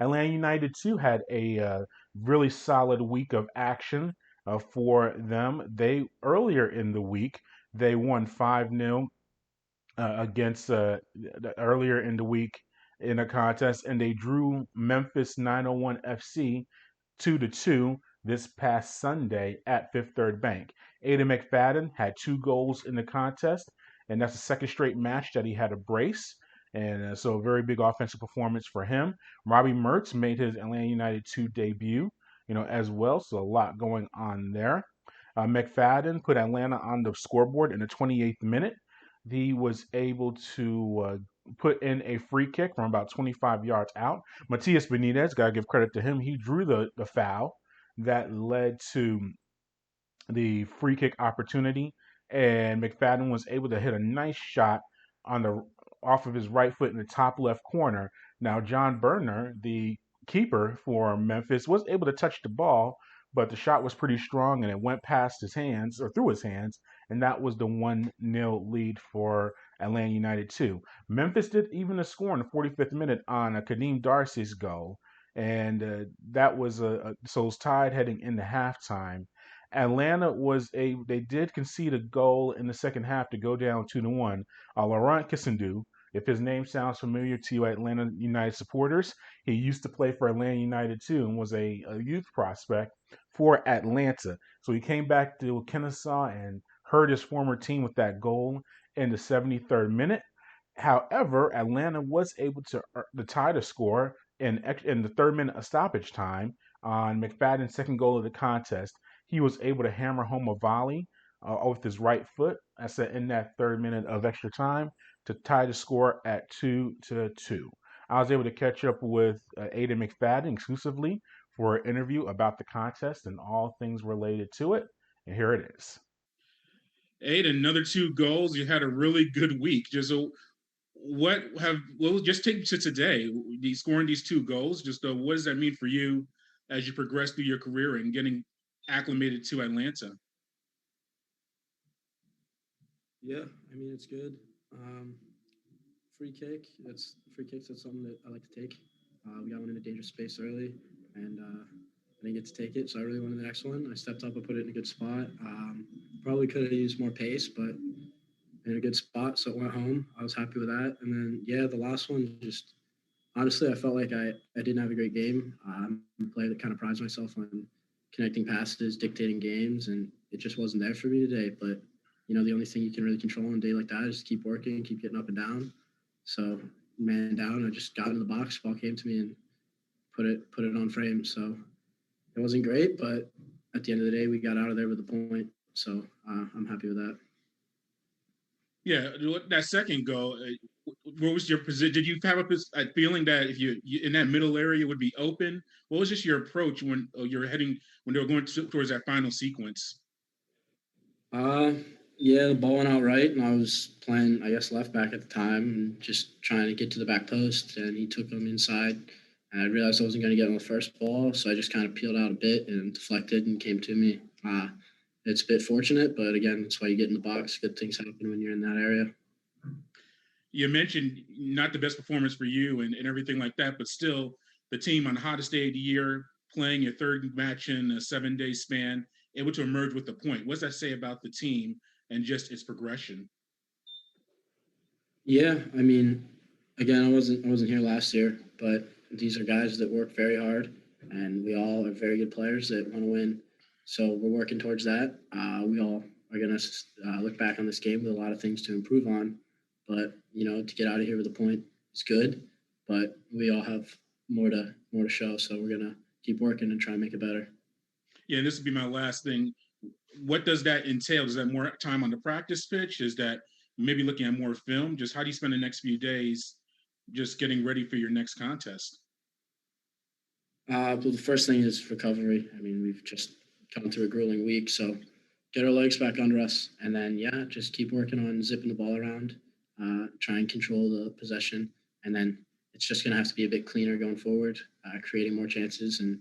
Atlanta United too had a really solid week of action for them. They earlier in the week they won 5-0 against earlier in the week in a contest, and they drew Memphis 901 FC 2-2 this past Sunday at Fifth Third Bank. Aiden McFadden had 2 goals in the contest, and that's the second straight match that he had a brace. And so a very big offensive performance for him. Robbie Mertz made his Atlanta United 2 debut, as well. So a lot going on there. McFadden put Atlanta on the scoreboard in the 28th minute. He was able to put in a free kick from about 25 yards out. Matias Benitez, got to give credit to him. He drew the foul that led to the free kick opportunity, and McFadden was able to hit a nice shot on the off of his right foot in the top left corner. Now, John Berner, the keeper for Memphis, was able to touch the ball, but the shot was pretty strong and it went past his hands or through his hands, and that was the 1-0 lead for Atlanta United 2. Memphis did even a score in the 45th minute on a Kadeem Darcy's goal, and that was so it was tied heading into halftime. Atlanta they did concede a goal in the second half to go down 2-1. Laurent Kissendu, if his name sounds familiar to you Atlanta United supporters, he used to play for Atlanta United too and was a youth prospect for Atlanta. So he came back to Kennesaw and hurt his former team with that goal in the 73rd minute. However, Atlanta was able to tie the score in the third minute of stoppage time on McFadden's second goal of the contest. He was able to hammer home a volley with his right foot. I said in that third minute of extra time to tie the score at 2-2. I was able to catch up with Aiden McFadden exclusively for an interview about the contest and all things related to it. And here it is. Eight, another 2 goals. You had a really good week. Just what just take to today? Scoring these 2 goals. Just what does that mean for you as you progress through your career and getting acclimated to Atlanta? Yeah, I mean it's good. Um, free kick. That's free kicks. That's something that I like to take. We got one in a dangerous space early, and I didn't get to take it, so I really wanted the next one. I stepped up and put it in a good spot. Probably could have used more pace, but in a good spot, so it went home. I was happy with that. And then yeah, the last one just honestly, I felt like I didn't have a great game. I'm a player that kind of prides myself on connecting passes, dictating games, and it just wasn't there for me today. But the only thing you can really control on a day like that is keep working, keep getting up and down. So man down, I just got in the box, ball came to me and put it on frame. So it wasn't great, but at the end of the day, we got out of there with a point. So I'm happy with that. Yeah, that second goal. What was your position? Did you have a feeling that if you in that middle area would be open? What was just your approach when you're heading when they were going towards that final sequence? Uh, yeah, the ball went out right, and I was playing, I guess, left back at the time, and just trying to get to the back post, and he took him inside. And I realized I wasn't going to get on the first ball, so I just kind of peeled out a bit and deflected and came to me. It's a bit fortunate, but again, that's why you get in the box. Good things happen when you're in that area. You mentioned not the best performance for you and everything like that, but still the team on the hottest day of the year, playing your third match in a 7 day span, able to emerge with a point. What does that say about the team and just its progression? Yeah, I mean, again, I wasn't here last year, but these are guys that work very hard, and we all are very good players that want to win. So we're working towards that. We all are gonna look back on this game with a lot of things to improve on, but to get out of here with a point is good. But we all have more to show, so we're gonna keep working and try and make it better. Yeah, and this would be my last thing. What does that entail? Is that more time on the practice pitch? Is that maybe looking at more film? Just how do you spend the next few days just getting ready for your next contest? Well, the first thing is recovery. I mean, we've just gone through a grueling week, so get our legs back under us, and then yeah, just keep working on zipping the ball around, try and control the possession, and then it's just going to have to be a bit cleaner going forward, creating more chances and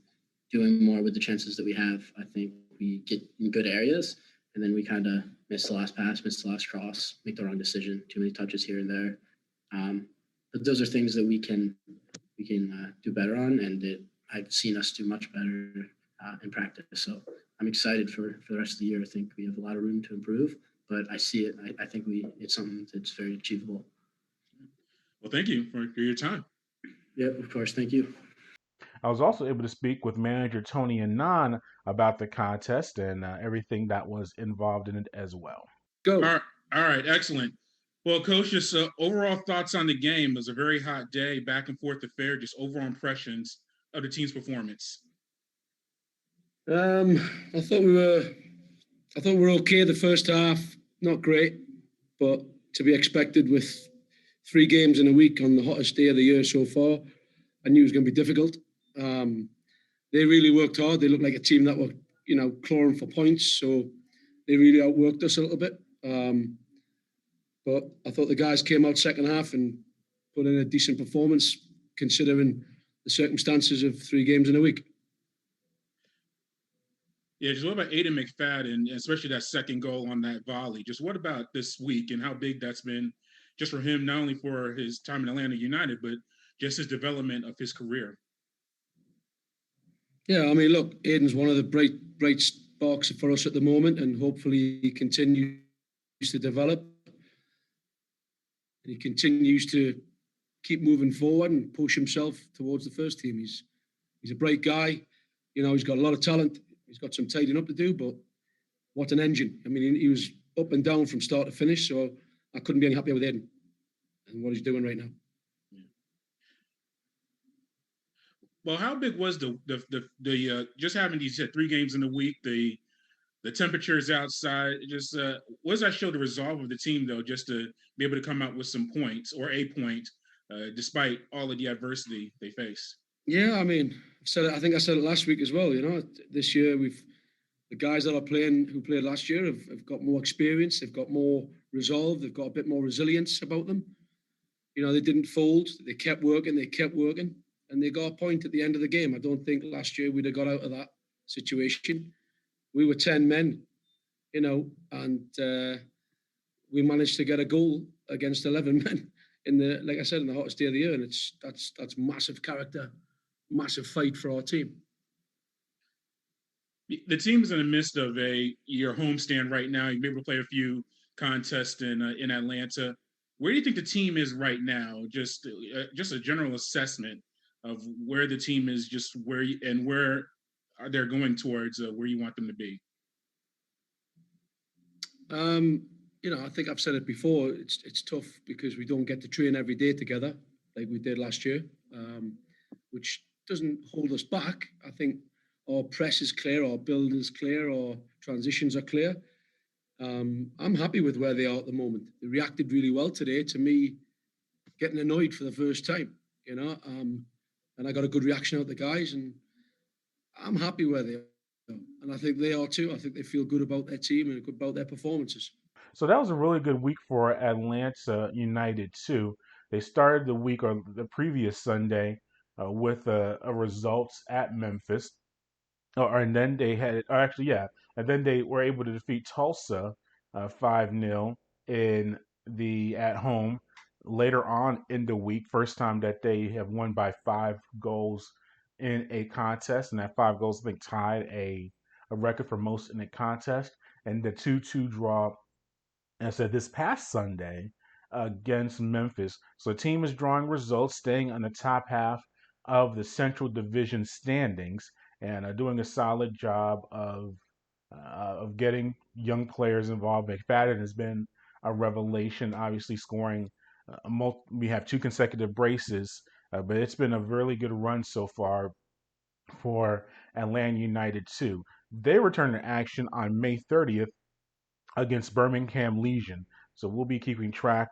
doing more with the chances that we have. I think we get in good areas, and then we kind of miss the last pass, miss the last cross, make the wrong decision, too many touches here and there. But those are things that we can do better on, and I've seen us do much better in practice. So I'm excited for the rest of the year. I think we have a lot of room to improve, but I see it. I think it's something that's very achievable. Well, thank you for your time. Yeah, of course. Thank you. I was also able to speak with manager Tony Annan about the contest and everything that was involved in it as well. All right, all right, excellent. Well, Coach, just overall thoughts on the game. It was a very hot day, back and forth affair. Just overall impressions of the team's performance. Um, I thought we were, I thought we were okay the first half. Not great, but to be expected with 3 games in a week on the hottest day of the year so far. I knew it was going to be difficult. They really worked hard. They looked like a team that were, clawing for points. So they really outworked us a little bit. But I thought the guys came out second half and put in a decent performance, considering the circumstances of 3 games in a week. Yeah, just what about Aiden McFadden, especially that second goal on that volley? Just what about this week and how big that's been just for him, not only for his time in Atlanta United, but just his development of his career? Yeah, I mean, look, Aiden's one of the bright sparks for us at the moment, and hopefully he continues to develop. And he continues to keep moving forward and push himself towards the first team. He's a bright guy. He's got a lot of talent. He's got some tidying up to do, but what an engine. I mean, he was up and down from start to finish, so I couldn't be any happier with Aiden and what he's doing right now. Well, how big was the just having these 3 games in a week, the temperatures outside, just what does that show the resolve of the team, though, just to be able to come out with some points or a point despite all of the adversity they face? Yeah, I mean, I think I said it last week as well. This year the guys that are playing who played last year have got more experience, they've got more resolve, they've got a bit more resilience about them. They didn't fold, they kept working, and they got a point at the end of the game. I don't think last year we'd have got out of that situation. We were 10 men, and we managed to get a goal against 11 men like I said, in the hottest day of the year. And that's massive character, massive fight for our team. The team is in the midst of your homestand right now. You've been able to play a few contests in Atlanta. Where do you think the team is right now? Just a general assessment of where the team is, just where are they going towards where you want them to be? I think I've said it before. It's tough because we don't get to train every day together like we did last year, which doesn't hold us back. I think our press is clear, our build is clear, our transitions are clear. I'm happy with where they are at the moment. They reacted really well today to me getting annoyed for the first time, and I got a good reaction out of the guys, and I'm happy where they are. And I think they are too. I think they feel good about their team and good about their performances. So that was a really good week for Atlanta United too. They started the week or the previous Sunday with a results at Memphis, and then they had, or actually, yeah, and then they were able to defeat Tulsa 5-0 in the at home. Later on in the week, first time that they have won by 5 goals in a contest, and that 5 goals I think tied a record for most in a contest, and the 2-2 draw. And I said this past Sunday against Memphis. So the team is drawing results, staying on the top half of the Central Division standings, and doing a solid job of getting young players involved. McFadden has been a revelation, obviously scoring. We have 2 consecutive braces, but it's been a really good run so far for Atlanta United too. They return to action on May 30th against Birmingham Legion. So we'll be keeping track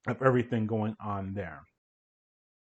of everything going on there.